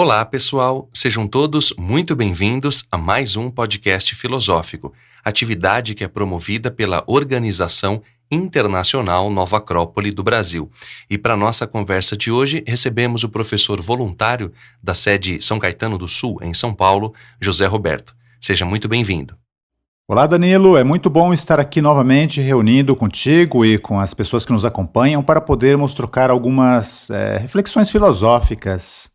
Olá, pessoal! Sejam todos muito bem-vindos a mais um podcast filosófico, atividade que é promovida pela Organização Internacional Nova Acrópole do Brasil. E para nossa conversa de hoje, recebemos o professor voluntário da sede São Caetano do Sul, em São Paulo, José Roberto. Seja muito bem-vindo. Olá, Danilo. É muito bom estar aqui novamente reunido contigo e com as pessoas que nos acompanham para podermos trocar algumas reflexões filosóficas.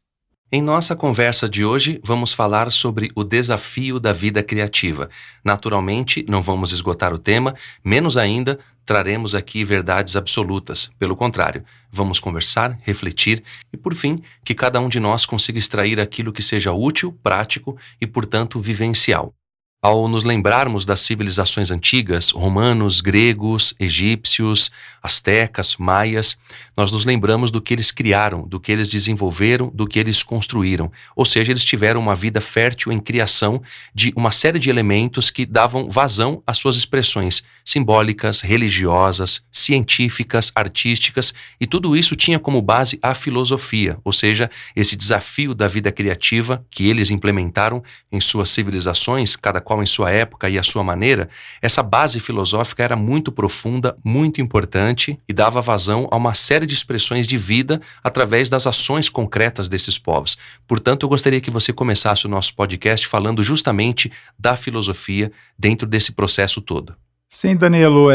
Em nossa conversa de hoje, vamos falar sobre o desafio da vida criativa. Naturalmente, não vamos esgotar o tema, menos ainda traremos aqui verdades absolutas. Pelo contrário, vamos conversar, refletir e, por fim, que cada um de nós consiga extrair aquilo que seja útil, prático e, portanto, vivencial. Ao nos lembrarmos das civilizações antigas, romanos, gregos, egípcios, astecas, maias, nós nos lembramos do que eles criaram, do que eles desenvolveram, do que eles construíram. Ou seja, eles tiveram uma vida fértil em criação de uma série de elementos que davam vazão às suas expressões simbólicas, religiosas, científicas, artísticas, e tudo isso tinha como base a filosofia, ou seja, esse desafio da vida criativa que eles implementaram em suas civilizações, cada qual em sua época e à sua maneira. Essa base filosófica era muito profunda, muito importante e dava vazão a uma série de expressões de vida através das ações concretas desses povos. Portanto, eu gostaria que você começasse o nosso podcast falando justamente da filosofia dentro desse processo todo. Sim, Danilo,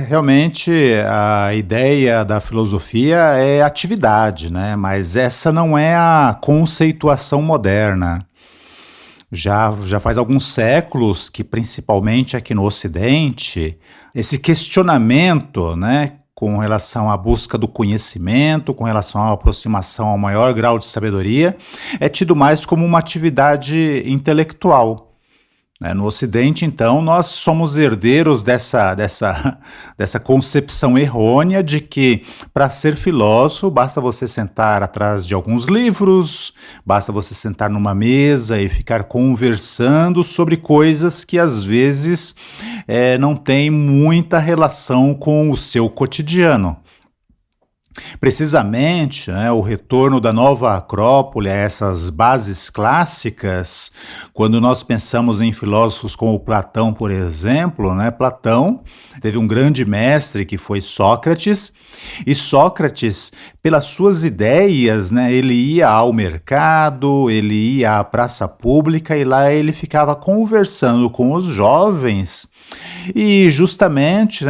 realmente a ideia da filosofia é atividade, né? Mas essa não é a conceituação moderna. Já faz alguns séculos que, principalmente aqui no Ocidente, esse questionamento, né, com relação à busca do conhecimento, com relação à aproximação ao maior grau de sabedoria, é tido mais como uma atividade intelectual. No Ocidente, então, nós somos herdeiros dessa concepção errônea de que, para ser filósofo, basta você sentar atrás de alguns livros, basta você sentar numa mesa e ficar conversando sobre coisas que, às vezes, não têm muita relação com o seu cotidiano. Precisamente, o retorno da Nova Acrópole a essas bases clássicas, quando nós pensamos em filósofos como Platão, por exemplo, Platão teve um grande mestre que foi Sócrates, e Sócrates, pelas suas ideias, ele ia ao mercado, ele ia à praça pública e lá ele ficava conversando com os jovens e justamente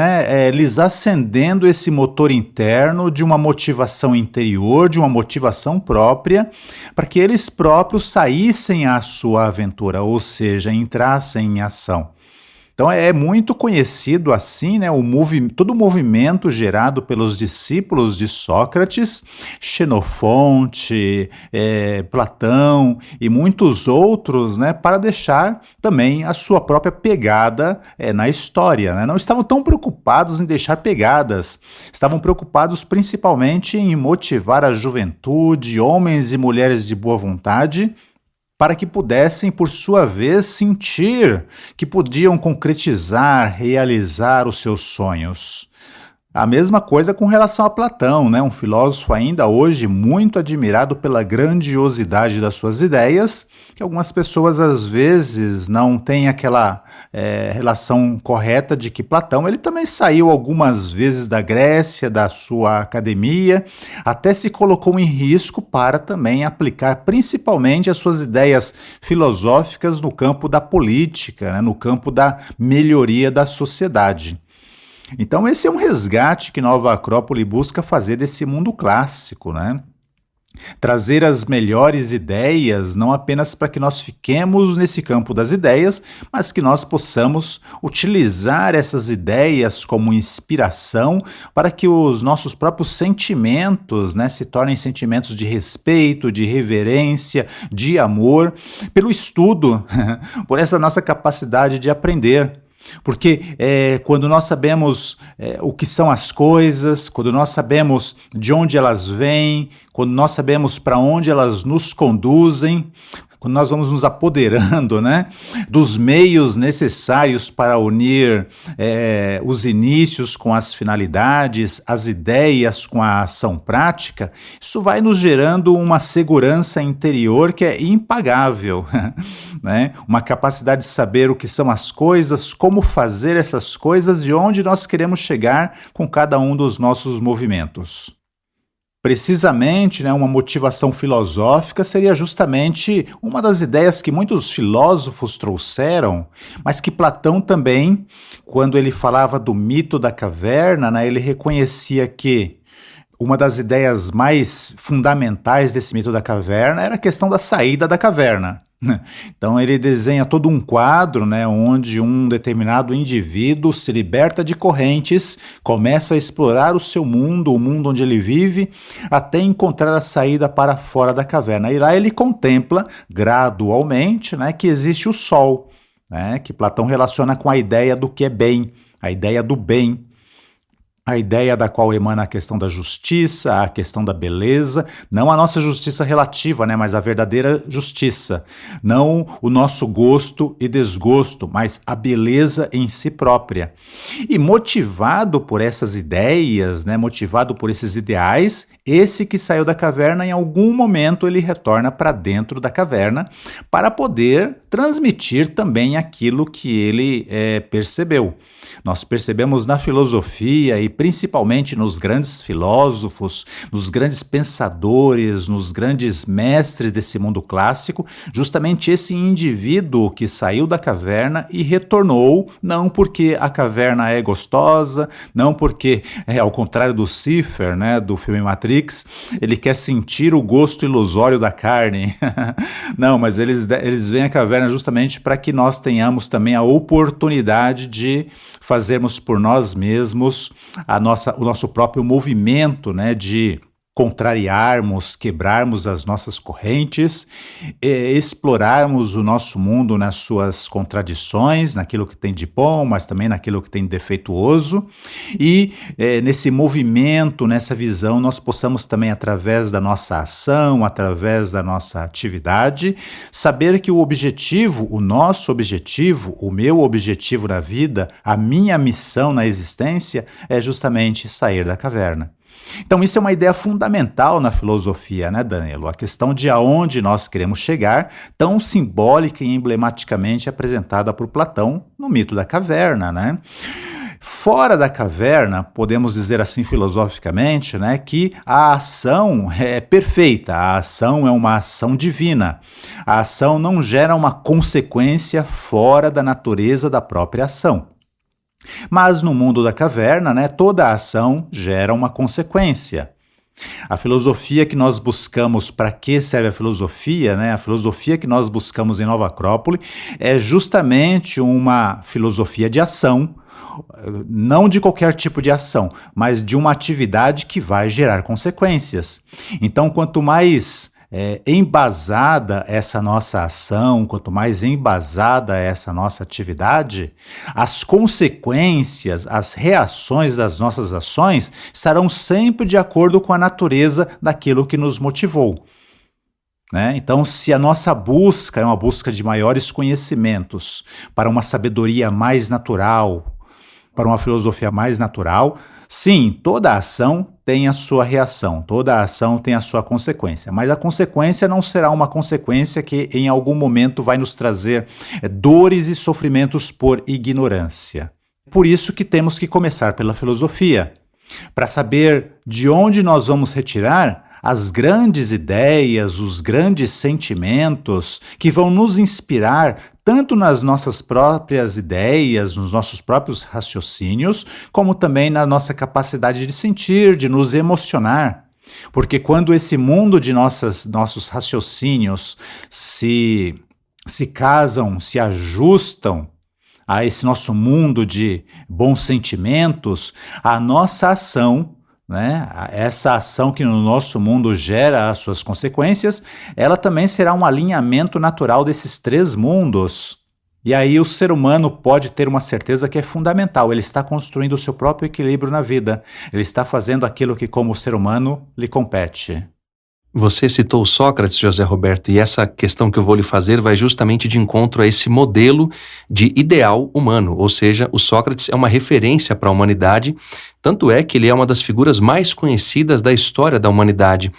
lhes acendendo esse motor interno de uma motivação interior, de uma motivação própria, para que eles próprios saíssem à sua aventura, ou seja, entrassem em ação. Então é muito conhecido assim, todo o movimento gerado pelos discípulos de Sócrates, Xenofonte, Platão e muitos outros, para deixar também a sua própria pegada na história. Não estavam tão preocupados em deixar pegadas, estavam preocupados principalmente em motivar a juventude, homens e mulheres de boa vontade, para que pudessem, por sua vez, sentir que podiam concretizar, realizar os seus sonhos. A mesma coisa com relação a Platão, um filósofo ainda hoje muito admirado pela grandiosidade das suas ideias, que algumas pessoas às vezes não têm aquela relação correta de que Platão ele também saiu algumas vezes da Grécia, da sua academia, até se colocou em risco para também aplicar principalmente as suas ideias filosóficas no campo da política, no campo da melhoria da sociedade. Então esse é um resgate que Nova Acrópole busca fazer desse mundo clássico, Trazer as melhores ideias, não apenas para que nós fiquemos nesse campo das ideias, mas que nós possamos utilizar essas ideias como inspiração para que os nossos próprios sentimentos, se tornem sentimentos de respeito, de reverência, de amor, pelo estudo, por essa nossa capacidade de aprender. Porque quando nós sabemos o que são as coisas, quando nós sabemos de onde elas vêm, quando nós sabemos para onde elas nos conduzem, quando nós vamos nos apoderando, né, dos meios necessários para unir os inícios com as finalidades, as ideias com a ação prática, isso vai nos gerando uma segurança interior que é impagável, né? Uma capacidade de saber o que são as coisas, como fazer essas coisas e onde nós queremos chegar com cada um dos nossos movimentos. Precisamente, né, uma motivação filosófica seria justamente uma das ideias que muitos filósofos trouxeram, mas que Platão também, quando ele falava do mito da caverna, né, ele reconhecia que uma das ideias mais fundamentais desse mito da caverna era a questão da saída da caverna. Então ele desenha todo um quadro, né, onde um determinado indivíduo se liberta de correntes, começa a explorar o seu mundo, o mundo onde ele vive, até encontrar a saída para fora da caverna. E lá ele contempla gradualmente, né, que existe o sol, né, que Platão relaciona com a ideia do que é bem, a ideia do bem. A ideia da qual emana a questão da justiça, a questão da beleza, não a nossa justiça relativa, né, mas a verdadeira justiça. Não o nosso gosto e desgosto, mas a beleza em si própria. E motivado por essas ideias, né, motivado por esses ideais, esse que saiu da caverna, em algum momento ele retorna para dentro da caverna para poder transmitir também aquilo que ele percebeu. Nós percebemos na filosofia e principalmente nos grandes filósofos, nos grandes pensadores, nos grandes mestres desse mundo clássico, justamente esse indivíduo que saiu da caverna e retornou, não porque a caverna é gostosa, não porque, ao contrário do Cipher, né, do filme Matrix, ele quer sentir o gosto ilusório da carne. Não, mas eles vêm à caverna justamente para que nós tenhamos também a oportunidade de fazermos por nós mesmos o nosso próprio movimento, né, de contrariarmos, quebrarmos as nossas correntes, explorarmos o nosso mundo nas suas contradições, naquilo que tem de bom, mas também naquilo que tem de defeituoso, e nesse movimento, nessa visão, nós possamos também, através da nossa ação, através da nossa atividade, saber que o objetivo, o nosso objetivo, o meu objetivo na vida, a minha missão na existência é justamente sair da caverna. Então isso é uma ideia fundamental na filosofia, né, Danilo? A questão de aonde nós queremos chegar, tão simbólica e emblematicamente apresentada por Platão no mito da caverna, né? Fora da caverna, podemos dizer assim filosoficamente, né, que a ação é perfeita, a ação é uma ação divina. A ação não gera uma consequência fora da natureza da própria ação. Mas no mundo da caverna, né, toda ação gera uma consequência. A filosofia que nós buscamos, para que serve a filosofia, né? A filosofia que nós buscamos em Nova Acrópole é justamente uma filosofia de ação, não de qualquer tipo de ação, mas de uma atividade que vai gerar consequências. Então, quanto mais embasada essa nossa ação, quanto mais embasada essa nossa atividade, as consequências, as reações das nossas ações estarão sempre de acordo com a natureza daquilo que nos motivou. Né? Então, se a nossa busca é uma busca de maiores conhecimentos, para uma sabedoria mais natural, para uma filosofia mais natural, sim, toda ação tem a sua reação, toda ação tem a sua consequência, mas a consequência não será uma consequência que em algum momento vai nos trazer dores e sofrimentos por ignorância. Por isso que temos que começar pela filosofia, para saber de onde nós vamos retirar as grandes ideias, os grandes sentimentos que vão nos inspirar tanto nas nossas próprias ideias, nos nossos próprios raciocínios, como também na nossa capacidade de sentir, de nos emocionar. Porque quando esse mundo de nossos raciocínios se casam, se ajustam a esse nosso mundo de bons sentimentos, a nossa ação, né, essa ação que no nosso mundo gera as suas consequências, ela também será um alinhamento natural desses três mundos. E aí o ser humano pode ter uma certeza que é fundamental, ele está construindo o seu próprio equilíbrio na vida, ele está fazendo aquilo que como ser humano lhe compete. Você citou Sócrates, José Roberto, e essa questão que eu vou lhe fazer vai justamente de encontro a esse modelo de ideal humano, ou seja, o Sócrates é uma referência para a humanidade, tanto é que ele é uma das figuras mais conhecidas da história da humanidade.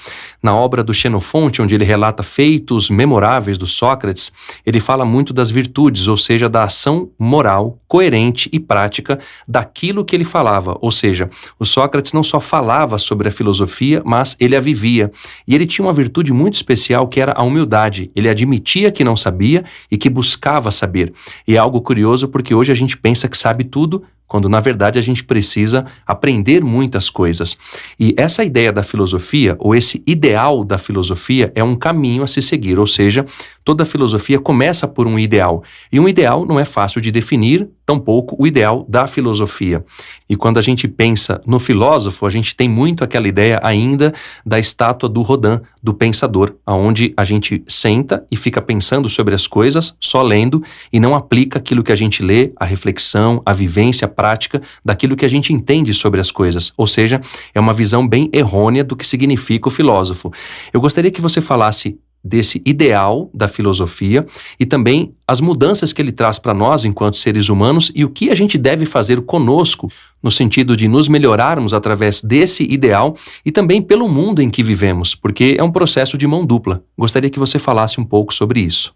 Na obra do Xenofonte, onde ele relata feitos memoráveis do Sócrates, ele fala muito das virtudes, ou seja, da ação moral, coerente e prática daquilo que ele falava, ou seja, o Sócrates não só falava sobre a filosofia, mas ele a vivia. E ele tinha uma virtude muito especial que era a humildade. Ele admitia que não sabia e que buscava saber. E é algo curioso porque hoje a gente pensa que sabe tudo, quando na verdade a gente precisa aprender muitas coisas. E essa ideia da filosofia, ou esse ideal da filosofia, é um caminho a se seguir, ou seja, toda filosofia começa por um ideal. E um ideal não é fácil de definir, tampouco o ideal da filosofia. E quando a gente pensa no filósofo, a gente tem muito aquela ideia ainda da estátua do Rodin, do pensador, onde a gente senta e fica pensando sobre as coisas, só lendo, e não aplica aquilo que a gente lê, a reflexão, a vivência, a prática daquilo que a gente entende sobre as coisas. Ou seja, é uma visão bem errônea do que significa o filósofo. Eu gostaria que você falasse desse ideal da filosofia e também as mudanças que ele traz para nós enquanto seres humanos e o que a gente deve fazer conosco no sentido de nos melhorarmos através desse ideal e também pelo mundo em que vivemos, porque é um processo de mão dupla. Gostaria que você falasse um pouco sobre isso.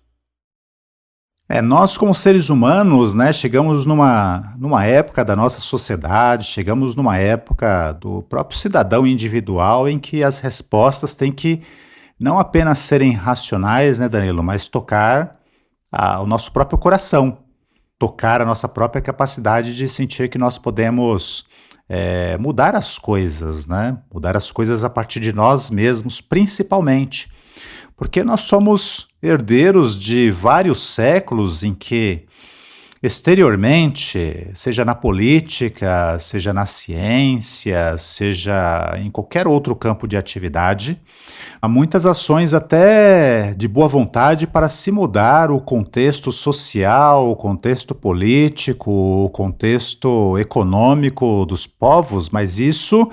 Nós como seres humanos, né, chegamos numa época da nossa sociedade, chegamos numa época do próprio cidadão individual em que as respostas têm que não apenas serem racionais, né, Danilo, mas tocar o nosso próprio coração, tocar a nossa própria capacidade de sentir que nós podemos mudar as coisas, né? Mudar as coisas a partir de nós mesmos, principalmente, porque nós somos herdeiros de vários séculos em que exteriormente, seja na política, seja na ciência, seja em qualquer outro campo de atividade, há muitas ações até de boa vontade para se mudar o contexto social, o contexto político, o contexto econômico dos povos, mas isso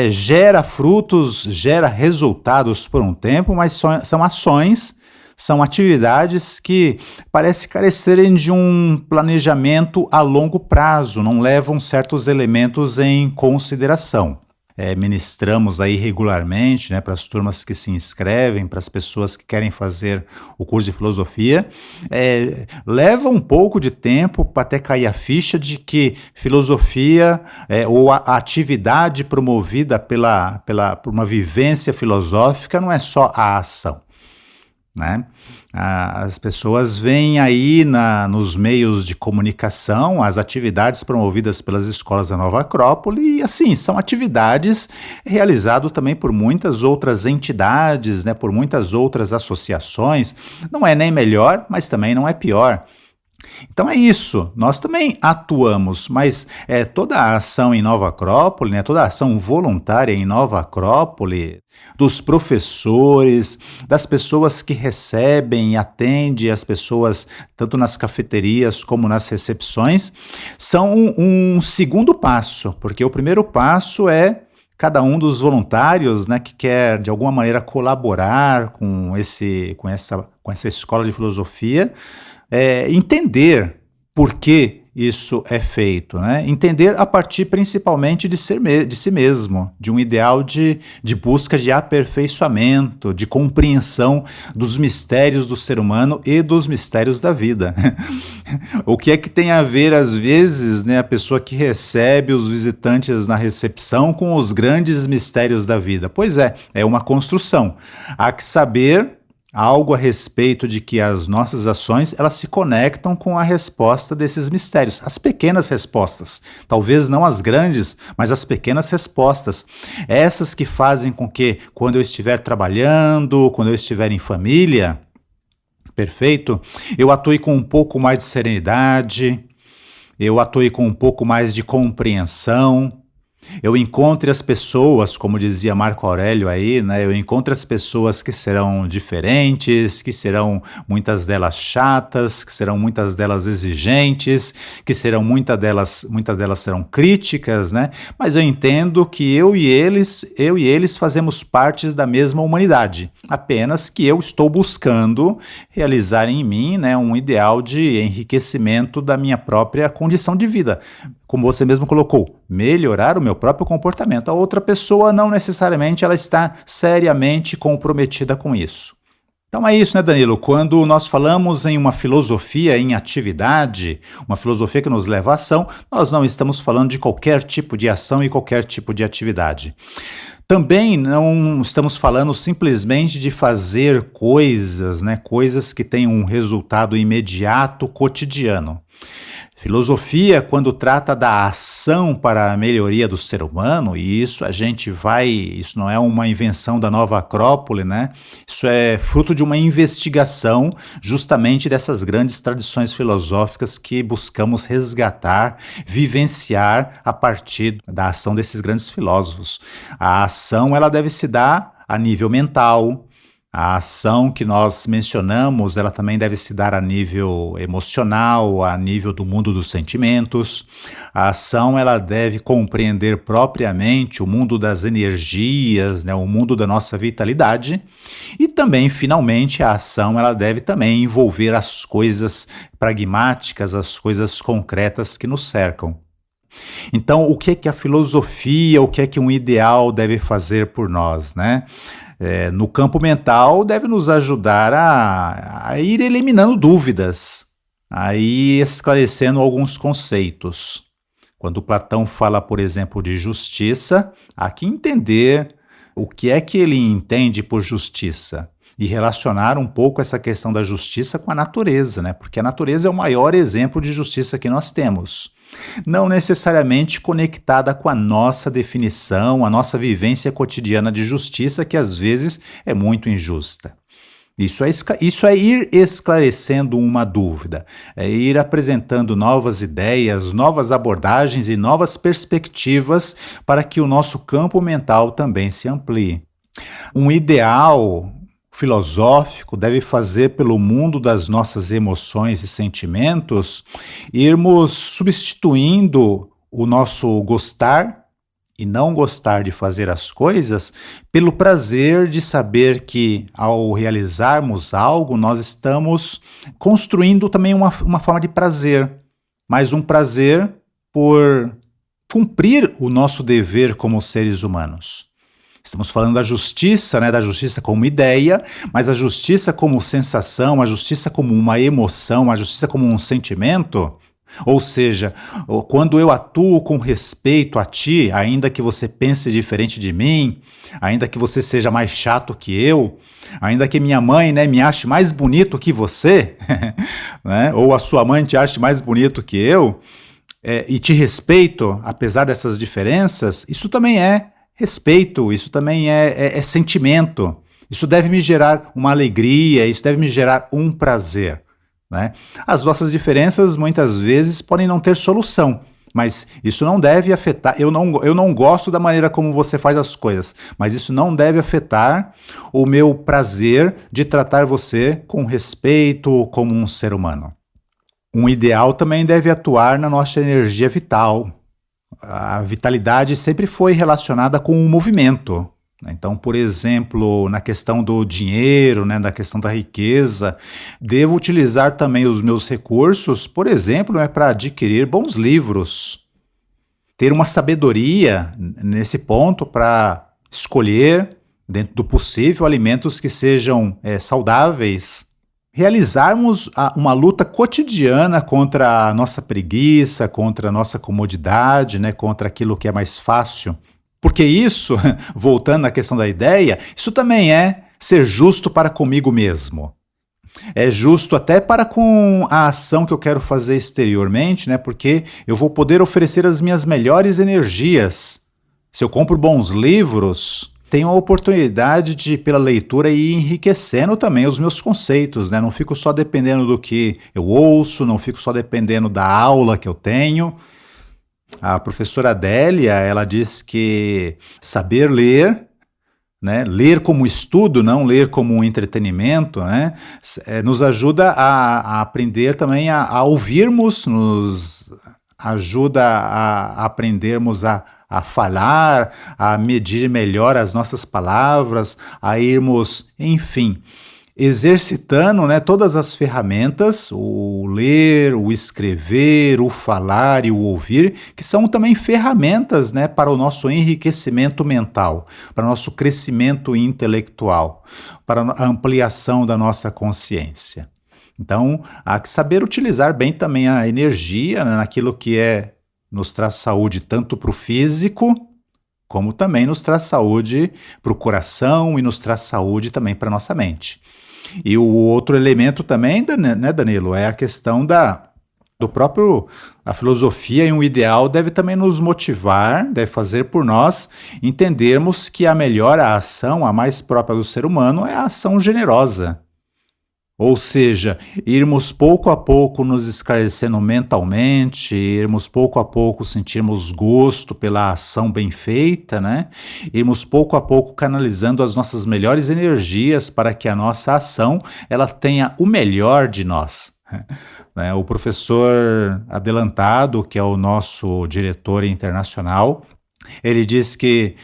gera frutos, gera resultados por um tempo, mas são ações, são atividades que parecem carecerem de um planejamento a longo prazo, não levam certos elementos em consideração. Ministramos aí regularmente, né, para as turmas que se inscrevem, para as pessoas que querem fazer o curso de filosofia, leva um pouco de tempo para até cair a ficha de que filosofia ou a atividade promovida por uma vivência filosófica não é só a ação, né? As pessoas veem aí nos meios de comunicação as atividades promovidas pelas escolas da Nova Acrópole e assim, são atividades realizadas também por muitas outras entidades, né, por muitas outras associações. Não é nem melhor, mas também não é pior. Então é isso, nós também atuamos, mas toda a ação em Nova Acrópole, né, toda a ação voluntária em Nova Acrópole, dos professores, das pessoas que recebem e atendem as pessoas, tanto nas cafeterias como nas recepções, são um segundo passo, porque o primeiro passo é cada um dos voluntários, né, que quer de alguma maneira colaborar com essa escola de filosofia, entender por que isso é feito, né? Entender a partir principalmente de si mesmo, de um ideal de busca de aperfeiçoamento, de compreensão dos mistérios do ser humano e dos mistérios da vida. O que é que tem a ver, às vezes, né, a pessoa que recebe os visitantes na recepção com os grandes mistérios da vida? Pois é uma construção. Há que saber algo a respeito de que as nossas ações, elas se conectam com a resposta desses mistérios, as pequenas respostas, talvez não as grandes, mas as pequenas respostas, essas que fazem com que quando eu estiver trabalhando, quando eu estiver em família, perfeito, eu atue com um pouco mais de serenidade, eu atue com um pouco mais de compreensão, eu encontre as pessoas, como dizia Marco Aurélio aí, né? Eu encontre as pessoas que serão diferentes, que serão muitas delas chatas, que serão muitas delas exigentes, que serão muitas delas serão críticas, né? Mas eu entendo que eu e eles fazemos parte da mesma humanidade, apenas que eu estou buscando realizar em mim, né, um ideal de enriquecimento da minha própria condição de vida. Como você mesmo colocou, melhorar o meu próprio comportamento. A outra pessoa não necessariamente ela está seriamente comprometida com isso. Então é isso, né, Danilo? Quando nós falamos em uma filosofia em atividade, uma filosofia que nos leva à ação, nós não estamos falando de qualquer tipo de ação e qualquer tipo de atividade. Também não estamos falando simplesmente de fazer coisas, né, coisas que tenham um resultado imediato, cotidiano. Filosofia, quando trata da ação para a melhoria do ser humano, e isso isso não é uma invenção da nova Acrópole, né? Isso é fruto de uma investigação justamente dessas grandes tradições filosóficas que buscamos resgatar, vivenciar a partir da ação desses grandes filósofos. A ação, ela deve se dar a nível mental. A ação que nós mencionamos, ela também deve se dar a nível emocional, a nível do mundo dos sentimentos. A ação, ela deve compreender propriamente o mundo das energias, né, o mundo da nossa vitalidade. E também, finalmente, a ação, ela deve também envolver as coisas pragmáticas, as coisas concretas que nos cercam. Então, o que é que a filosofia, o que é que um ideal deve fazer por nós, né? No campo mental, deve nos ajudar a ir eliminando dúvidas, a ir esclarecendo alguns conceitos. Quando Platão fala, por exemplo, de justiça, há que entender o que é que ele entende por justiça e relacionar um pouco essa questão da justiça com a natureza, né? Porque a natureza é o maior exemplo de justiça que nós temos. Não necessariamente conectada com a nossa definição, a nossa vivência cotidiana de justiça, que às vezes é muito injusta. Isso é ir esclarecendo uma dúvida, é ir apresentando novas ideias, novas abordagens e novas perspectivas para que o nosso campo mental também se amplie. Um ideal filosófico deve fazer pelo mundo das nossas emoções e sentimentos irmos substituindo o nosso gostar e não gostar de fazer as coisas pelo prazer de saber que ao realizarmos algo nós estamos construindo também uma forma de prazer, mas um prazer por cumprir o nosso dever como seres humanos. Estamos falando da justiça, né, da justiça como ideia, mas a justiça como sensação, a justiça como uma emoção, a justiça como um sentimento. Ou seja, quando eu atuo com respeito a ti, ainda que você pense diferente de mim, ainda que você seja mais chato que eu, ainda que minha mãe, né, me ache mais bonito que você, né, ou a sua mãe te ache mais bonito que eu, e te respeito, apesar dessas diferenças, isso também é respeito, isso também é sentimento. Isso deve me gerar uma alegria, isso deve me gerar um prazer, né? As nossas diferenças muitas vezes podem não ter solução, mas isso não deve afetar. Eu não gosto da maneira como você faz as coisas, mas isso não deve afetar o meu prazer de tratar você com respeito como um ser humano. Um ideal também deve atuar na nossa energia vital. A vitalidade sempre foi relacionada com o movimento. Então, por exemplo, na questão do dinheiro, né, na questão da riqueza, devo utilizar também os meus recursos, por exemplo, para adquirir bons livros, ter uma sabedoria nesse ponto para escolher, dentro do possível, alimentos que sejam saudáveis. Realizarmos uma luta cotidiana contra a nossa preguiça, contra a nossa comodidade, né, contra aquilo que é mais fácil. Porque isso, voltando à questão da ideia, isso também é ser justo para comigo mesmo. É justo até para com a ação que eu quero fazer exteriormente, né, porque eu vou poder oferecer as minhas melhores energias. Se eu compro bons livros, tenho a oportunidade de, pela leitura, ir enriquecendo também os meus conceitos, né? Não fico só dependendo do que eu ouço, não fico só dependendo da aula que eu tenho. A professora Adélia, ela diz que saber ler, né, ler como estudo, não ler como um entretenimento, né, nos ajuda a aprender também a ouvirmos, nos ajuda a aprendermos a falar, a medir melhor as nossas palavras, a irmos, enfim, exercitando, né, todas as ferramentas, o ler, o escrever, o falar e o ouvir, que são também ferramentas, né, para o nosso enriquecimento mental, para o nosso crescimento intelectual, para a ampliação da nossa consciência. Então, há que saber utilizar bem também a energia, né, naquilo que nos traz saúde tanto para o físico, como também nos traz saúde para o coração e nos traz saúde também para a nossa mente. E o outro elemento também, né, Danilo, é a questão do próprio, a filosofia e um ideal deve também nos motivar, deve fazer por nós entendermos que a melhor ação, a mais própria do ser humano, é a ação generosa. Ou seja, irmos pouco a pouco nos esclarecendo mentalmente, irmos pouco a pouco sentirmos gosto pela ação bem feita, né? Irmos pouco a pouco canalizando as nossas melhores energias para que a nossa ação ela tenha o melhor de nós. Né? O professor Adelantado, que é o nosso diretor internacional, ele diz que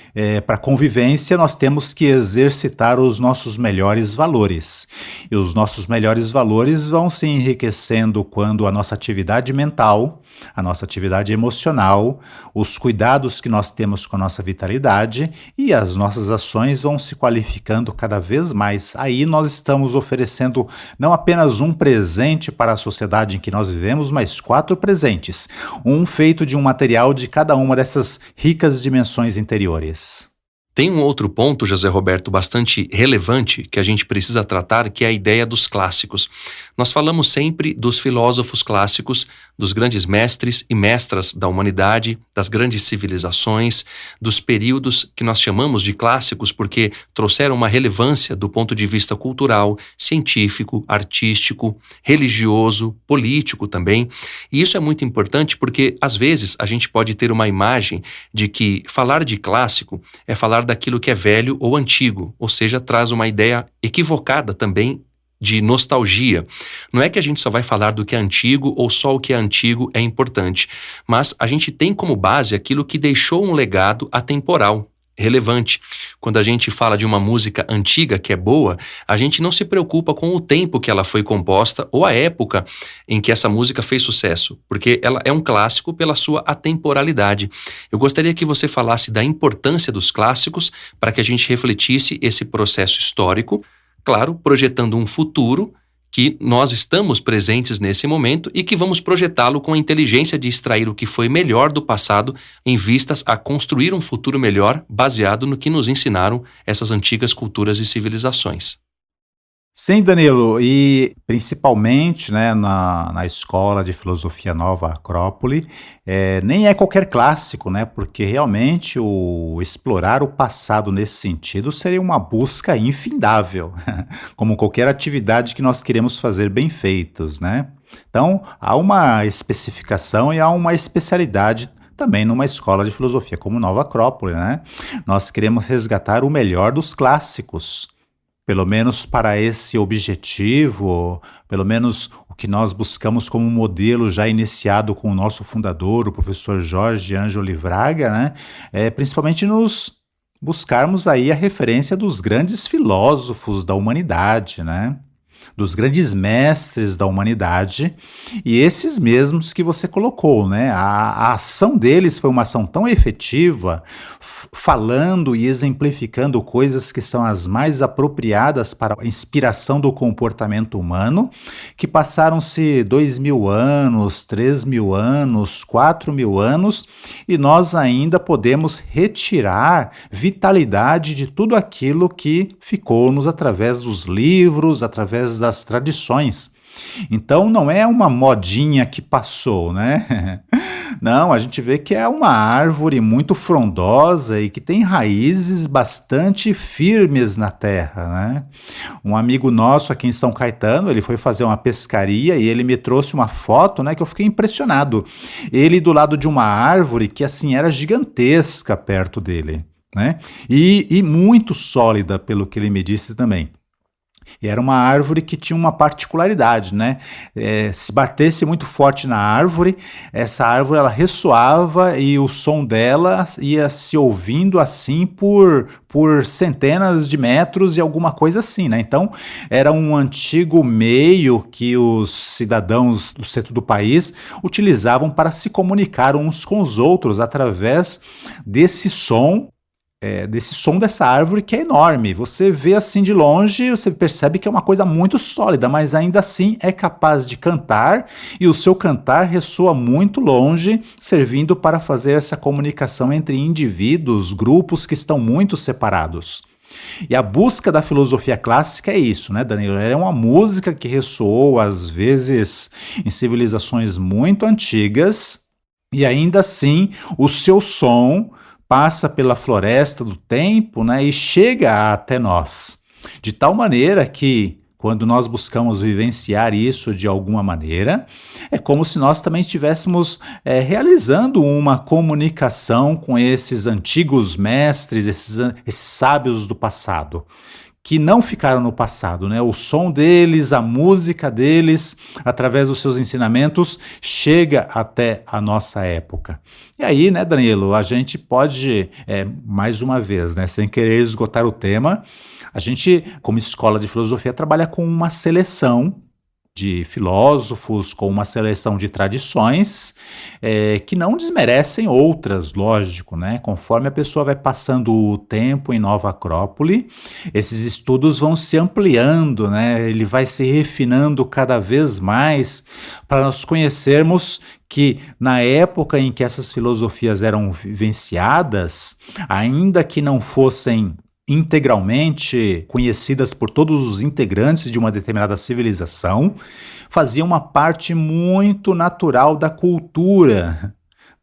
para convivência nós temos que exercitar os nossos melhores valores. E os nossos melhores valores vão se enriquecendo quando a nossa atividade mental, a nossa atividade emocional, os cuidados que nós temos com a nossa vitalidade e as nossas ações vão se qualificando cada vez mais. Aí nós estamos oferecendo não apenas um presente para a sociedade em que nós vivemos, mas 4 presentes. Um feito de um material de cada uma dessas ricas dimensões interiores. Tem um outro ponto, José Roberto, bastante relevante que a gente precisa tratar, que é a ideia dos clássicos. Nós falamos sempre dos filósofos clássicos, dos grandes mestres e mestras da humanidade, das grandes civilizações, dos períodos que nós chamamos de clássicos porque trouxeram uma relevância do ponto de vista cultural, científico, artístico, religioso, político também. E isso é muito importante porque, às vezes, a gente pode ter uma imagem de que falar de clássico é falar daquilo que é velho ou antigo, ou seja, traz uma ideia equivocada também de nostalgia. Não é que a gente só vai falar do que é antigo ou só o que é antigo é importante, mas a gente tem como base aquilo que deixou um legado atemporal, relevante. Quando a gente fala de uma música antiga que é boa, a gente não se preocupa com o tempo que ela foi composta ou a época em que essa música fez sucesso, porque ela é um clássico pela sua atemporalidade. Eu gostaria que você falasse da importância dos clássicos para que a gente refletisse esse processo histórico, claro, projetando um futuro que nós estamos presentes nesse momento e que vamos projetá-lo com a inteligência de extrair o que foi melhor do passado em vistas a construir um futuro melhor baseado no que nos ensinaram essas antigas culturas e civilizações. Sim, Danilo, e principalmente, né, na Escola de Filosofia Nova Acrópole, nem é qualquer clássico, né, porque realmente explorar o passado nesse sentido seria uma busca infindável, como qualquer atividade que nós queremos fazer bem feitos, né? Então, há uma especificação e há uma especialidade também numa escola de filosofia como Nova Acrópole, né? Nós queremos resgatar o melhor dos clássicos, pelo menos para esse objetivo, pelo menos o que nós buscamos como modelo já iniciado com o nosso fundador, o professor Jorge Ângelo Livraga, né? Principalmente nos buscarmos aí a referência dos grandes filósofos da humanidade, né? Dos grandes mestres da humanidade, e esses mesmos que você colocou, né? A ação deles foi uma ação tão efetiva, falando e exemplificando coisas que são as mais apropriadas para a inspiração do comportamento humano, que passaram-se 2.000 anos, 3.000 anos, 4.000 anos, e nós ainda podemos retirar vitalidade de tudo aquilo que ficou-nos através dos livros, através das tradições. Então não é uma modinha que passou, né? Não, a gente vê que é uma árvore muito frondosa e que tem raízes bastante firmes na terra, né? Um amigo nosso aqui em São Caetano, ele foi fazer uma pescaria e ele me trouxe uma foto, né, que eu fiquei impressionado. Ele do lado de uma árvore que, assim, era gigantesca perto dele, né? E muito sólida, pelo que ele me disse também. E era uma árvore que tinha uma particularidade, né? Se batesse muito forte na árvore, essa árvore ela ressoava e o som dela ia se ouvindo assim por centenas de metros e alguma coisa assim, né? Então era um antigo meio que os cidadãos do centro do país utilizavam para se comunicar uns com os outros através desse som dessa árvore que é enorme. Você vê assim de longe, você percebe que é uma coisa muito sólida, mas ainda assim é capaz de cantar e o seu cantar ressoa muito longe, servindo para fazer essa comunicação entre indivíduos, grupos que estão muito separados. E a busca da filosofia clássica é isso, né, Danilo? É uma música que ressoou, às vezes, em civilizações muito antigas, e ainda assim o seu som passa pela floresta do tempo, né, e chega até nós. De tal maneira que, quando nós buscamos vivenciar isso de alguma maneira, é como se nós também estivéssemos realizando uma comunicação com esses antigos mestres, esses sábios do passado, que não ficaram no passado, né? O som deles, a música deles, através dos seus ensinamentos, chega até a nossa época. E aí, né, Danilo, a gente pode, mais uma vez, né, sem querer esgotar o tema, a gente, como escola de filosofia, trabalha com uma seleção de filósofos, com uma seleção de tradições que não desmerecem outras, lógico, né? Conforme a pessoa vai passando o tempo em Nova Acrópole, esses estudos vão se ampliando, né? Ele vai se refinando cada vez mais para nós conhecermos que na época em que essas filosofias eram vivenciadas, ainda que não fossem integralmente conhecidas por todos os integrantes de uma determinada civilização, faziam uma parte muito natural da cultura.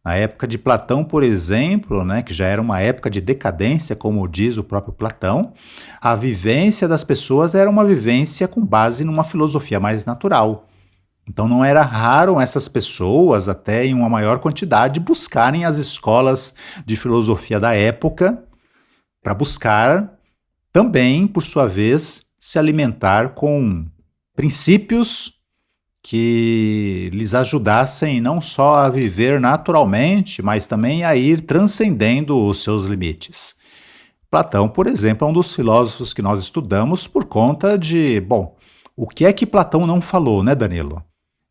Na época de Platão, por exemplo, né, que já era uma época de decadência, como diz o próprio Platão, a vivência das pessoas era uma vivência com base numa filosofia mais natural. Então não era raro essas pessoas, até em uma maior quantidade, buscarem as escolas de filosofia da época para buscar também, por sua vez, se alimentar com princípios que lhes ajudassem não só a viver naturalmente, mas também a ir transcendendo os seus limites. Platão, por exemplo, é um dos filósofos que nós estudamos por conta de, bom, o que é que Platão não falou, né, Danilo?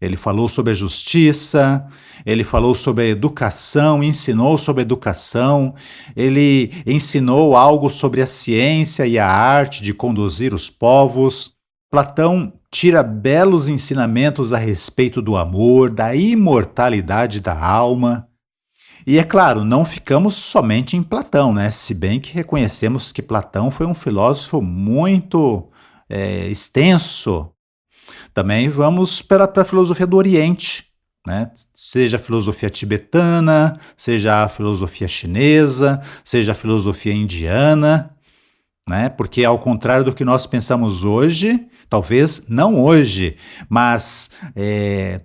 Ele falou sobre a justiça, ele falou sobre a educação, ensinou sobre a educação, ele ensinou algo sobre a ciência e a arte de conduzir os povos. Platão tira belos ensinamentos a respeito do amor, da imortalidade da alma. E é claro, não ficamos somente em Platão, né? Se bem que reconhecemos que Platão foi um filósofo muito extenso. Também vamos para a filosofia do Oriente, né? Seja a filosofia tibetana, seja a filosofia chinesa, seja a filosofia indiana, né? Porque ao contrário do que nós pensamos hoje, talvez não hoje, mas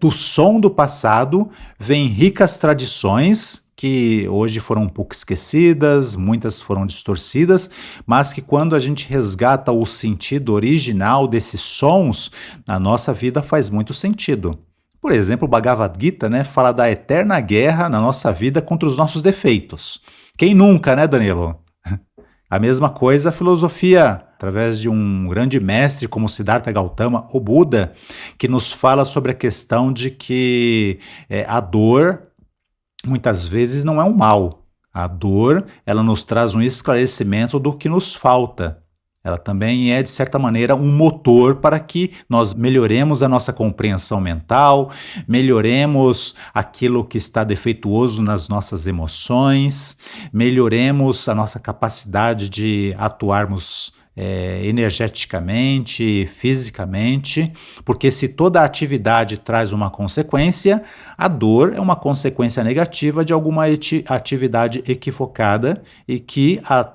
do som do passado vêm ricas tradições que hoje foram um pouco esquecidas, muitas foram distorcidas, mas que quando a gente resgata o sentido original desses sons, na nossa vida faz muito sentido. Por exemplo, o Bhagavad Gita, né, fala da eterna guerra na nossa vida contra os nossos defeitos. Quem nunca, né, Danilo? A mesma coisa a filosofia, através de um grande mestre como Siddhartha Gautama, o Buda, que nos fala sobre a questão de que a dor muitas vezes não é um mal. A dor, ela nos traz um esclarecimento do que nos falta. Ela também é, de certa maneira, um motor para que nós melhoremos a nossa compreensão mental, melhoremos aquilo que está defeituoso nas nossas emoções, melhoremos a nossa capacidade de atuarmos energeticamente, fisicamente, porque se toda atividade traz uma consequência, a dor é uma consequência negativa de alguma atividade equivocada e que a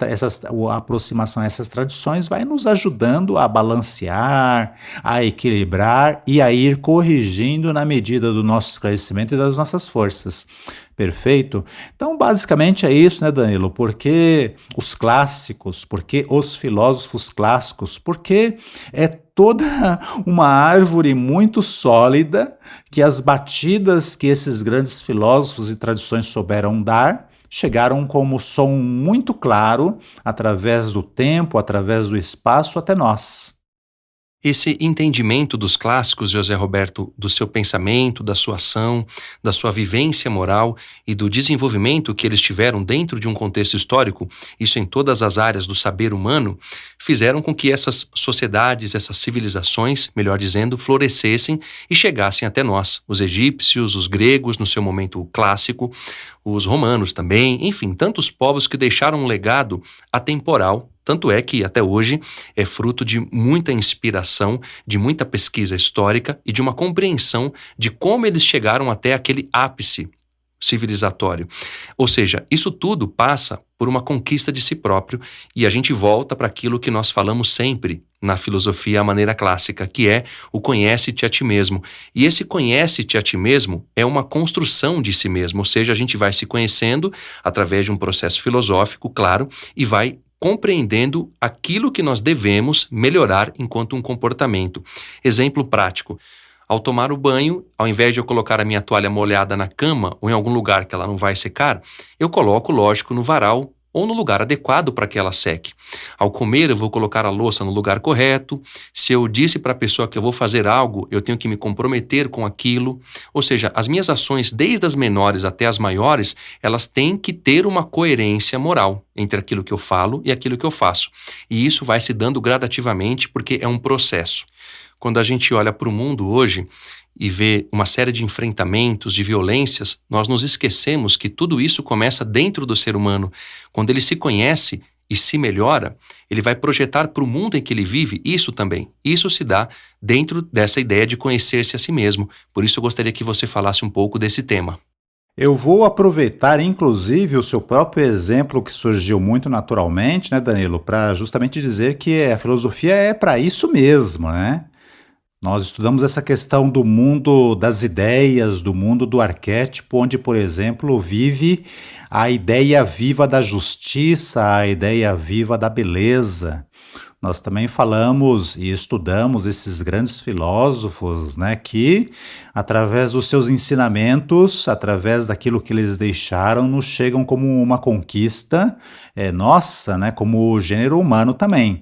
aproximação a essas tradições vai nos ajudando a balancear, a equilibrar e a ir corrigindo na medida do nosso esclarecimento e das nossas forças. Perfeito? Então, basicamente é isso, né, Danilo? Porque os clássicos, porque os filósofos clássicos, porque é toda uma árvore muito sólida que as batidas que esses grandes filósofos e tradições souberam dar chegaram como som muito claro através do tempo, através do espaço até nós. Esse entendimento dos clássicos, José Roberto, do seu pensamento, da sua ação, da sua vivência moral e do desenvolvimento que eles tiveram dentro de um contexto histórico, isso em todas as áreas do saber humano, fizeram com que essas sociedades, essas civilizações, melhor dizendo, florescessem e chegassem até nós. Os egípcios, os gregos, no seu momento clássico, os romanos também, enfim, tantos povos que deixaram um legado atemporal. Tanto é que, até hoje, é fruto de muita inspiração, de muita pesquisa histórica e de uma compreensão de como eles chegaram até aquele ápice civilizatório. Ou seja, isso tudo passa por uma conquista de si próprio e a gente volta para aquilo que nós falamos sempre na filosofia à maneira clássica, que é o conhece-te a ti mesmo. E esse conhece-te a ti mesmo é uma construção de si mesmo, ou seja, a gente vai se conhecendo através de um processo filosófico, claro, e vai compreendendo aquilo que nós devemos melhorar enquanto um comportamento. Exemplo prático. Ao tomar o banho, ao invés de eu colocar a minha toalha molhada na cama ou em algum lugar que ela não vai secar, eu coloco, lógico, no varal ou no lugar adequado para que ela seque. Ao comer, eu vou colocar a louça no lugar correto. Se eu disse para a pessoa que eu vou fazer algo, eu tenho que me comprometer com aquilo. Ou seja, as minhas ações, desde as menores até as maiores, elas têm que ter uma coerência moral entre aquilo que eu falo e aquilo que eu faço. E isso vai se dando gradativamente porque é um processo. Quando a gente olha para o mundo hoje e vê uma série de enfrentamentos, de violências, nós nos esquecemos que tudo isso começa dentro do ser humano. Quando ele se conhece e se melhora, ele vai projetar para o mundo em que ele vive isso também. Isso se dá dentro dessa ideia de conhecer-se a si mesmo. Por isso eu gostaria que você falasse um pouco desse tema. Eu vou aproveitar, inclusive, o seu próprio exemplo que surgiu muito naturalmente, né, Danilo, para justamente dizer que a filosofia é para isso mesmo, né? Nós estudamos essa questão do mundo das ideias, do mundo do arquétipo, onde, por exemplo, vive a ideia viva da justiça, a ideia viva da beleza. Nós também falamos e estudamos esses grandes filósofos, né, que, através dos seus ensinamentos, através daquilo que eles deixaram, nos chegam como uma conquista nossa, né, como gênero humano também.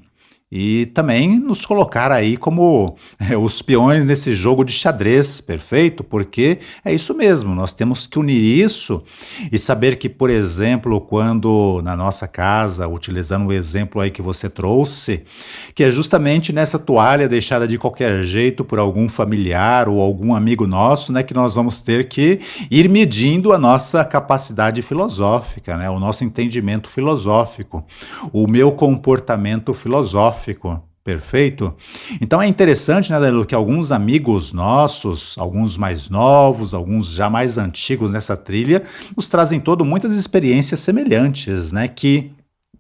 E também nos colocar aí como os peões nesse jogo de xadrez, perfeito? Porque é isso mesmo, nós temos que unir isso e saber que, por exemplo, quando na nossa casa, utilizando o exemplo aí que você trouxe, que é justamente nessa toalha deixada de qualquer jeito por algum familiar ou algum amigo nosso, né, que nós vamos ter que ir medindo a nossa capacidade filosófica, né, o nosso entendimento filosófico, o meu comportamento filosófico. Perfeito? Então é interessante, né, Danilo, que alguns amigos nossos, alguns mais novos, alguns já mais antigos nessa trilha, nos trazem muitas experiências semelhantes, né, que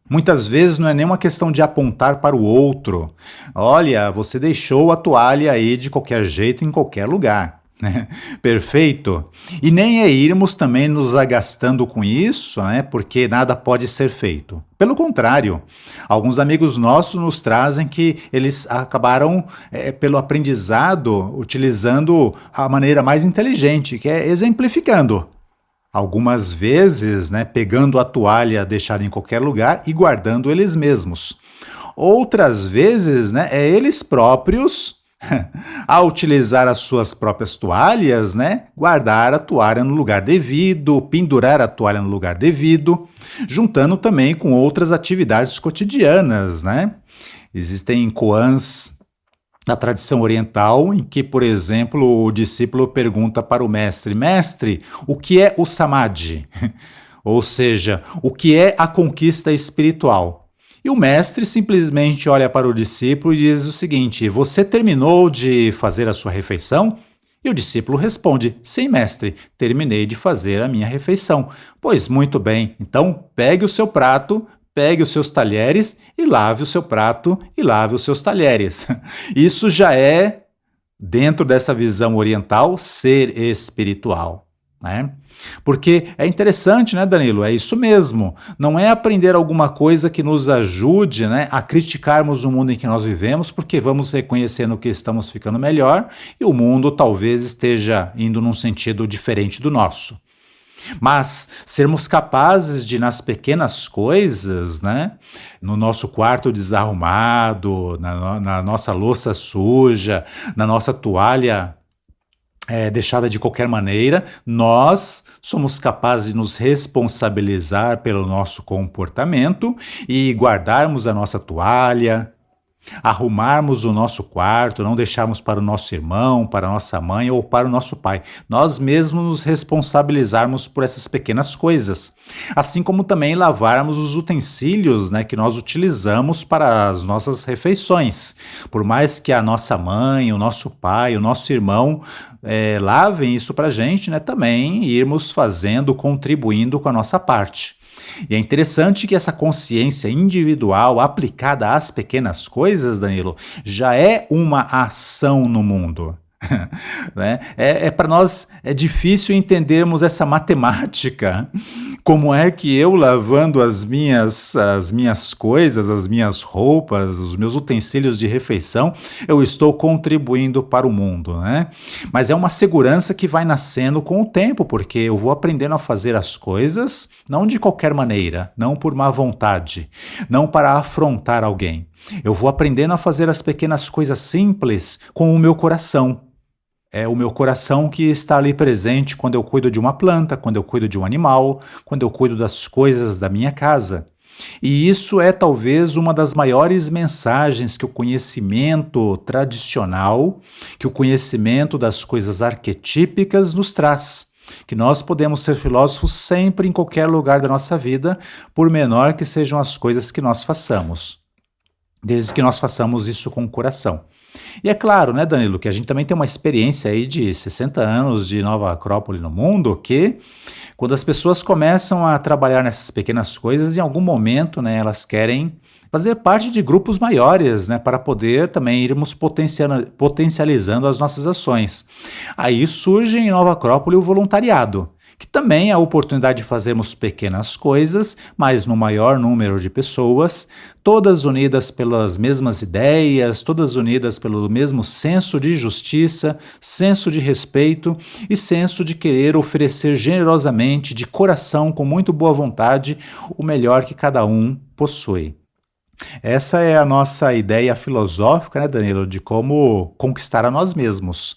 muitas vezes não é nem uma questão de apontar para o outro. Olha, você deixou a toalha aí de qualquer jeito em qualquer lugar. Perfeito? E nem é irmos também nos agastando com isso, né? Porque nada pode ser feito. Pelo contrário, alguns amigos nossos nos trazem que eles acabaram, pelo aprendizado, utilizando a maneira mais inteligente, que é exemplificando. Algumas vezes, né, pegando a toalha deixada em qualquer lugar e guardando eles mesmos. Outras vezes, né, é eles próprios ao utilizar as suas próprias toalhas, né, guardar a toalha no lugar devido, pendurar a toalha no lugar devido, juntando também com outras atividades cotidianas, né? Existem koans na tradição oriental em que, por exemplo, o discípulo pergunta para o mestre: mestre, o que é o samadhi? Ou seja, o que é a conquista espiritual? E o mestre simplesmente olha para o discípulo e diz o seguinte: você terminou de fazer a sua refeição? E o discípulo responde: sim, mestre, terminei de fazer a minha refeição. Pois muito bem, então pegue o seu prato, pegue os seus talheres e lave o seu prato e lave os seus talheres. Isso já é, dentro dessa visão oriental, ser espiritual, né? Porque é interessante, né, Danilo? É isso mesmo. Não é aprender alguma coisa que nos ajude, né, a criticarmos o mundo em que nós vivemos, porque vamos reconhecendo que estamos ficando melhor e o mundo talvez esteja indo num sentido diferente do nosso. Mas sermos capazes de, nas pequenas coisas, né, no nosso quarto desarrumado, na nossa louça suja, na nossa toalha deixada de qualquer maneira, nós somos capazes de nos responsabilizar pelo nosso comportamento e guardarmos a nossa toalha, arrumarmos o nosso quarto, não deixarmos para o nosso irmão, para a nossa mãe ou para o nosso pai. Nós mesmos nos responsabilizarmos por essas pequenas coisas. Assim como também lavarmos os utensílios, né, que nós utilizamos para as nossas refeições. Por mais que a nossa mãe, o nosso pai, o nosso irmão lavem isso para a gente, né, também irmos fazendo, contribuindo com a nossa parte. E é interessante que essa consciência individual aplicada às pequenas coisas, Danilo, já é uma ação no mundo. Né? Para nós é difícil entendermos essa matemática. Como é que eu, lavando as minhas coisas, as minhas roupas, os meus utensílios de refeição, eu estou contribuindo para o mundo, né? Mas é uma segurança que vai nascendo com o tempo, porque eu vou aprendendo a fazer as coisas não de qualquer maneira, não por má vontade, não para afrontar alguém. Eu vou aprendendo a fazer as pequenas coisas simples com o meu coração. É o meu coração que está ali presente quando eu cuido de uma planta, quando eu cuido de um animal, quando eu cuido das coisas da minha casa. E isso é talvez uma das maiores mensagens que o conhecimento tradicional, que o conhecimento das coisas arquetípicas nos traz. Que nós podemos ser filósofos sempre em qualquer lugar da nossa vida, por menor que sejam as coisas que nós façamos, desde que nós façamos isso com o coração. E é claro, né, Danilo, que a gente também tem uma experiência aí de 60 anos de Nova Acrópole no mundo, que quando as pessoas começam a trabalhar nessas pequenas coisas, em algum momento, né, elas querem fazer parte de grupos maiores, né, para poder também irmos potencializando as nossas ações. Aí surge em Nova Acrópole o voluntariado, que também é a oportunidade de fazermos pequenas coisas, mas no maior número de pessoas, todas unidas pelas mesmas ideias, todas unidas pelo mesmo senso de justiça, senso de respeito e senso de querer oferecer generosamente, de coração, com muito boa vontade, o melhor que cada um possui. Essa é a nossa ideia filosófica, né, Danilo, de como conquistar a nós mesmos.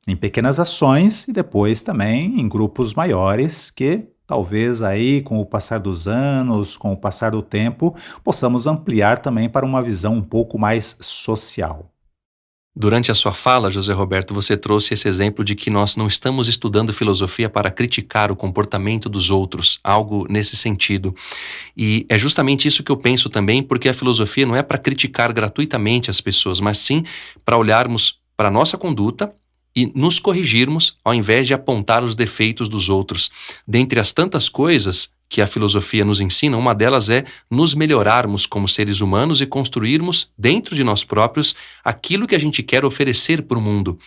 Em pequenas ações e depois também em grupos maiores que talvez aí com o passar dos anos, com o passar do tempo, possamos ampliar também para uma visão um pouco mais social. Durante a sua fala, José Roberto, você trouxe esse exemplo de que nós não estamos estudando filosofia para criticar o comportamento dos outros, algo nesse sentido. E é justamente isso que eu penso também, porque a filosofia não é para criticar gratuitamente as pessoas, mas sim para olharmos para a nossa conduta e nos corrigirmos ao invés de apontar os defeitos dos outros. Dentre as tantas coisas que a filosofia nos ensina, uma delas é nos melhorarmos como seres humanos e construirmos dentro de nós próprios aquilo que a gente quer oferecer para o mundo.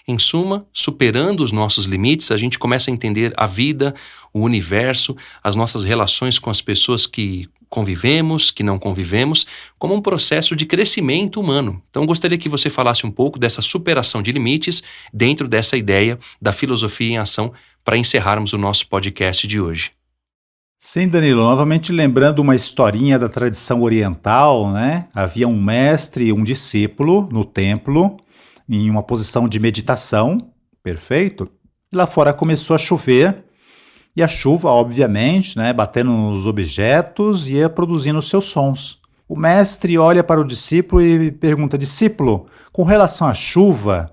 Em suma, superando os nossos limites, a gente começa a entender a vida, o universo, as nossas relações com as pessoas que convivemos, que não convivemos, como um processo de crescimento humano. Então, gostaria que você falasse um pouco dessa superação de limites dentro dessa ideia da filosofia em ação para encerrarmos o nosso podcast de hoje. Sim, Danilo, novamente lembrando uma historinha da tradição oriental, né? Havia um mestre e um discípulo no templo, em uma posição de meditação, perfeito? E lá fora começou a chover, e a chuva, obviamente, né, batendo nos objetos, ia produzindo seus sons. O mestre olha para o discípulo e pergunta: discípulo, com relação à chuva,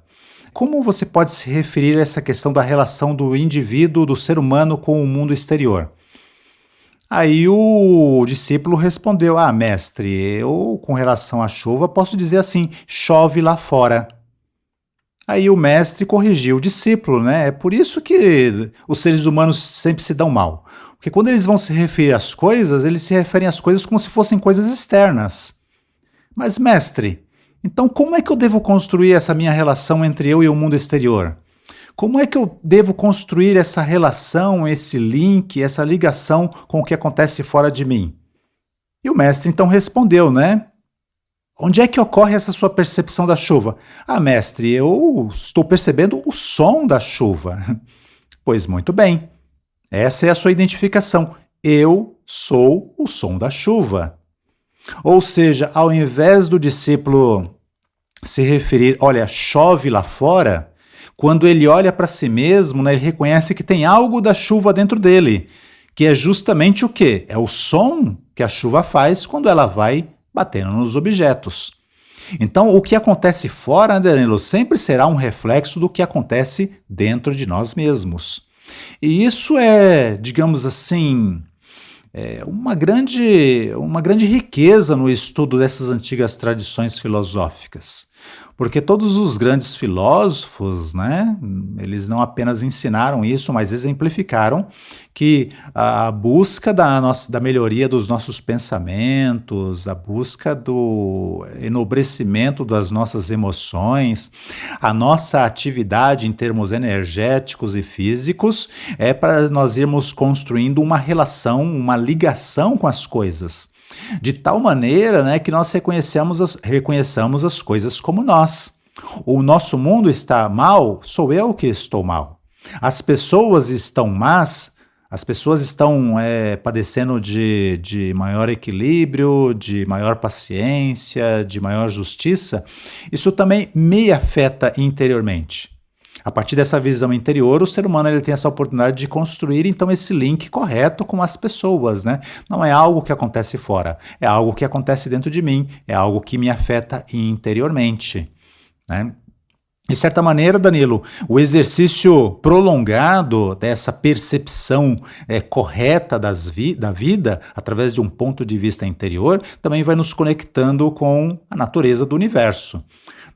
como você pode se referir a essa questão da relação do indivíduo, do ser humano com o mundo exterior? Aí o discípulo respondeu: Ah, mestre, eu com relação à chuva posso dizer assim: chove lá fora. Aí o mestre corrigiu o discípulo, né? É por isso que os seres humanos sempre se dão mal. Porque quando eles vão se referir às coisas, eles se referem às coisas como se fossem coisas externas. Mas, mestre, então como é que eu devo construir essa minha relação entre eu e o mundo exterior? Como é que eu devo construir essa relação, esse link, essa ligação com o que acontece fora de mim? E o mestre então respondeu, né? Onde é que ocorre essa sua percepção da chuva? Ah, mestre, eu estou percebendo o som da chuva. Pois muito bem. Essa é a sua identificação. Eu sou o som da chuva. Ou seja, ao invés do discípulo se referir, olha, chove lá fora, quando ele olha para si mesmo, né, ele reconhece que tem algo da chuva dentro dele, que é justamente o quê? É o som que a chuva faz quando ela vai batendo nos objetos. Então, o que acontece fora, né, Danilo, sempre será um reflexo do que acontece dentro de nós mesmos. E isso é, digamos assim, uma grande riqueza no estudo dessas antigas tradições filosóficas. Porque todos os grandes filósofos, né, eles não apenas ensinaram isso, mas exemplificaram que a busca da melhoria dos nossos pensamentos, a busca do enobrecimento das nossas emoções, a nossa atividade em termos energéticos e físicos é para nós irmos construindo uma relação, uma ligação com as coisas. De tal maneira, né, que nós reconheçamos as coisas como nós. O nosso mundo está mal, sou eu que estou mal. As pessoas estão más, as pessoas estão padecendo de maior equilíbrio, de maior paciência, de maior justiça. Isso também me afeta interiormente. A partir dessa visão interior, o ser humano ele tem essa oportunidade de construir, então, esse link correto com as pessoas, né? Não é algo que acontece fora, é algo que acontece dentro de mim, é algo que me afeta interiormente, né? De certa maneira, Danilo, o exercício prolongado dessa percepção correta da vida, através de um ponto de vista interior, também vai nos conectando com a natureza do universo.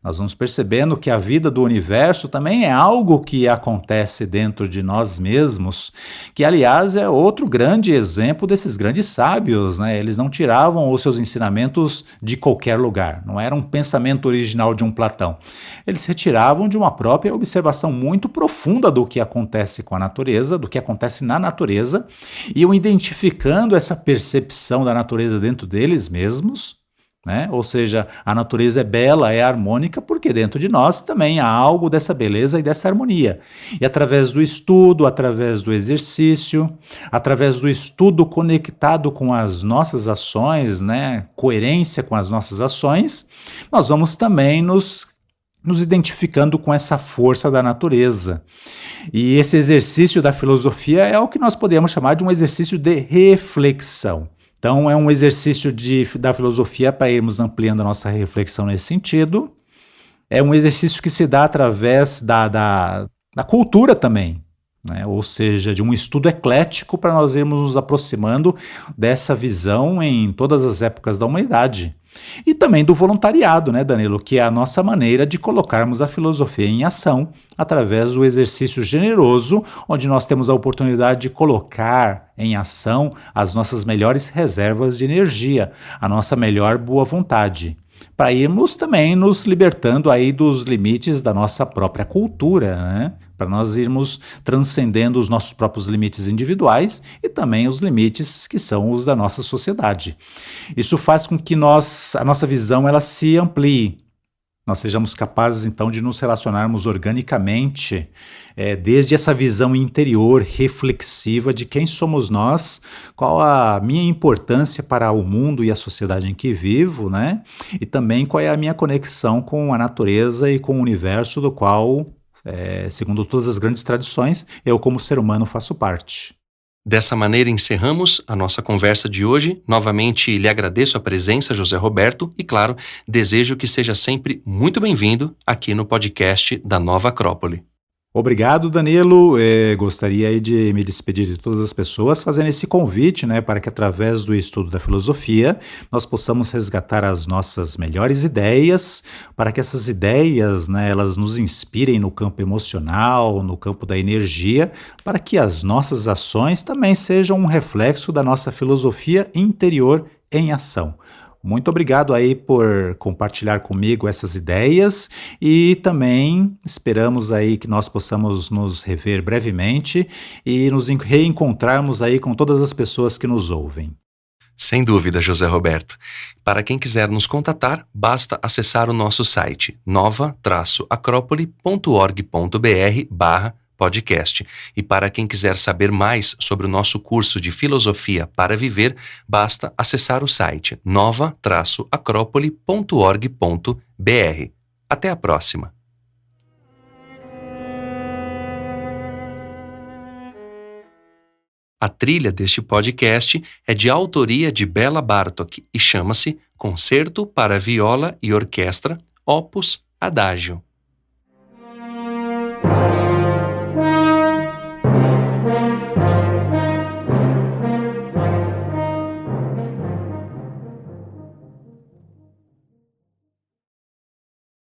Nós vamos percebendo que a vida do universo também é algo que acontece dentro de nós mesmos, que, aliás, é outro grande exemplo desses grandes sábios, né? Eles não tiravam os seus ensinamentos de qualquer lugar, não era um pensamento original de um Platão. Eles retiravam de uma própria observação muito profunda do que acontece com a natureza, do que acontece na natureza, e iam identificando essa percepção da natureza dentro deles mesmos, né? Ou seja, a natureza é bela, é harmônica, porque dentro de nós também há algo dessa beleza e dessa harmonia. E através do estudo, através do exercício, através do estudo conectado com as nossas ações, né? Coerência com as nossas ações, nós vamos também nos identificando com essa força da natureza. E esse exercício da filosofia é o que nós podemos chamar de um exercício de reflexão. Então, é um exercício da filosofia para irmos ampliando a nossa reflexão nesse sentido. É um exercício que se dá através da cultura também, né? Ou seja, de um estudo eclético para nós irmos nos aproximando dessa visão em todas as épocas da humanidade. E também do voluntariado, né, Danilo? Que é a nossa maneira de colocarmos a filosofia em ação através do exercício generoso, onde nós temos a oportunidade de colocar em ação as nossas melhores reservas de energia, a nossa melhor boa vontade, para irmos também nos libertando aí dos limites da nossa própria cultura, né? Para nós irmos transcendendo os nossos próprios limites individuais e também os limites que são os da nossa sociedade. Isso faz com que a nossa visão ela se amplie. Nós sejamos capazes, então, de nos relacionarmos organicamente, desde essa visão interior, reflexiva de quem somos nós, qual a minha importância para o mundo e a sociedade em que vivo, né? E também qual é a minha conexão com a natureza e com o universo do qual, segundo todas as grandes tradições, eu como ser humano faço parte. Dessa maneira encerramos a nossa conversa de hoje. Novamente lhe agradeço a presença, José Roberto, e claro, desejo que seja sempre muito bem-vindo aqui no podcast da Nova Acrópole. Obrigado, Danilo. Gostaria aí de me despedir de todas as pessoas, fazendo esse convite, né, para que através do estudo da filosofia nós possamos resgatar as nossas melhores ideias, para que essas ideias, né, elas nos inspirem no campo emocional, no campo da energia, para que as nossas ações também sejam um reflexo da nossa filosofia interior em ação. Muito obrigado aí por compartilhar comigo essas ideias e também esperamos aí que nós possamos nos rever brevemente e nos reencontrarmos aí com todas as pessoas que nos ouvem. Sem dúvida, José Roberto. Para quem quiser nos contatar, basta acessar o nosso site nova-acrópole.org.br/podcast. E para quem quiser saber mais sobre o nosso curso de Filosofia para Viver, basta acessar o site nova-acrópole.org.br. Até a próxima! A trilha deste podcast é de autoria de Bela Bartok e chama-se Concerto para Viola e Orquestra, Opus Adagio.